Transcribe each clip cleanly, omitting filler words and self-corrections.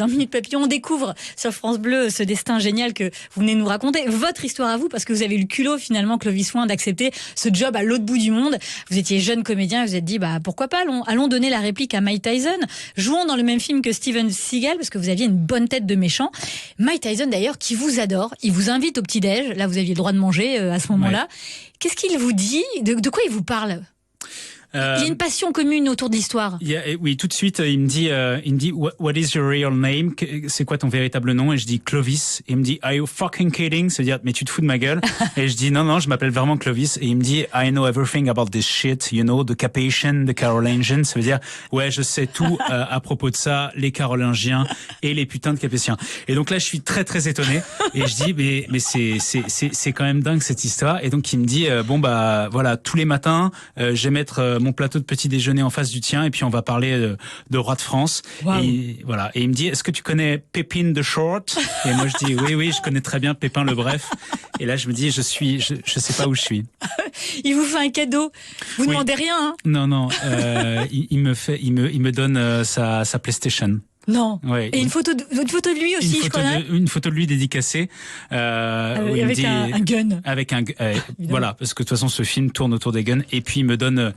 Dans Minute Papillon, on découvre sur France Bleu ce destin génial que vous venez nous raconter. Votre histoire à vous, parce que vous avez eu le culot finalement, Clovis Fouin, d'accepter ce job à l'autre bout du monde. Vous étiez jeune comédien, vous vous êtes dit, pourquoi pas, allons donner la réplique à Mike Tyson. Jouons dans le même film que Steven Seagal, parce que vous aviez une bonne tête de méchant. Mike Tyson d'ailleurs, qui vous adore, il vous invite au petit-déj. Là, vous aviez le droit de manger à ce moment-là. Ouais. Qu'est-ce qu'il vous dit ? De quoi il vous parle ? Il y a une passion commune autour de l'histoire. Oui, tout de suite, il me dit, what is your real name? C'est quoi ton véritable nom? Et je dis Clovis. Et il me dit, are you fucking kidding? C'est-à-dire, mais tu te fous de ma gueule? Et je dis, non, je m'appelle vraiment Clovis. Et il me dit, I know everything about this shit, you know, the Capetian, the Carolingians. Ça veut dire, ouais, je sais tout à propos de ça, les Carolingiens et les putains de Capétiens. Et donc là, je suis très très étonné. Et je dis, mais c'est quand même dingue cette histoire. Et donc il me dit, voilà, tous les matins, je vais mettre mon plateau de petit déjeuner en face du tien et puis on va parler de roi de France. Wow. Et voilà. Et il me dit, est-ce que tu connais Pépin the Short? Et moi je dis, oui, je connais très bien Pépin le Bref. Et là je me dis, je sais pas où je suis. Il vous fait un cadeau. Vous ne demandez rien, hein? Non. Il me donne sa PlayStation. Non. Ouais. Et une photo de lui aussi, je crois. Une photo de lui dédicacée. Avec un gun. Avec un voilà, parce que de toute façon, ce film tourne autour des guns. Et puis, il me donne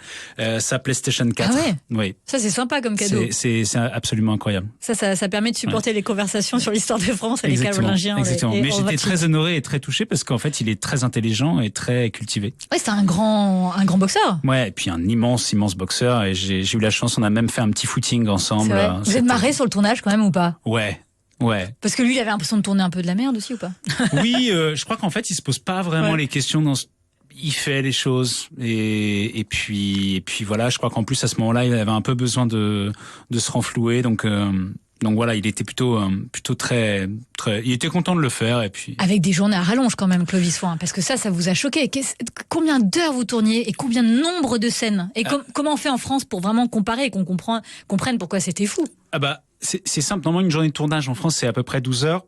sa PlayStation 4. Ah ouais? Oui. Ça, c'est sympa comme cadeau. C'est absolument incroyable. Ça permet de supporter les conversations sur l'histoire de France et les Carolingiens. Exactement. Mais j'étais très honoré et très touché parce qu'en fait, il est très intelligent et très cultivé. Ouais, c'est un grand boxeur. Ouais, et puis un immense boxeur. Et j'ai eu la chance, on a même fait un petit footing ensemble. Vous êtes marré sur le tournage quand même ou pas? Ouais. Parce que lui, il avait l'impression de tourner un peu de la merde aussi ou pas? Oui, je crois qu'en fait, il se pose pas vraiment les questions il fait les choses et puis voilà, je crois qu'en plus à ce moment-là, il avait un peu besoin de se renflouer, donc voilà, il était plutôt très, il était content de le faire et puis. Avec des journées à rallonge quand même, Clovis Fouin, parce que ça vous a choqué. Combien d'heures vous tourniez et combien de nombre de scènes? Et comment on fait en France pour vraiment comparer et qu'on comprenne pourquoi c'était fou? C'est simple. Normalement, une journée de tournage en France, c'est à peu près 12 heures.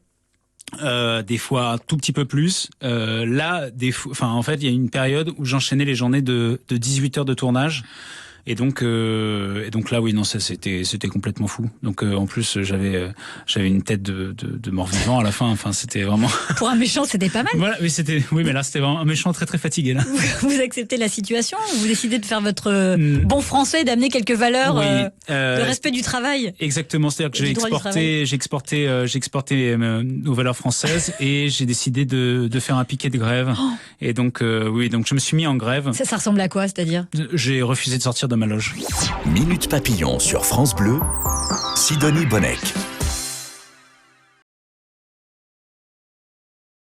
Des fois un tout petit peu plus. Là, en fait, il y a une période où j'enchaînais les journées de 18 heures de tournage. Et donc là, oui, non, ça c'était complètement fou. Donc en plus, j'avais une tête de mort-vivant à la fin. Enfin, c'était vraiment. Pour un méchant, c'était pas mal. Voilà, mais là, c'était vraiment un méchant très très fatigué là. Vous acceptez la situation, vous décidez de faire votre bon français, d'amener quelques valeurs, de respect du travail. Exactement, c'est-à-dire que j'ai exporté nos valeurs françaises et j'ai décidé de faire un piquet de grève. Oh. Et donc donc je me suis mis en grève. Ça ressemble à quoi, c'est-à-dire? J'ai refusé de sortir de ma loge. Minute Papillon sur France Bleu, Sidonie Bonnec.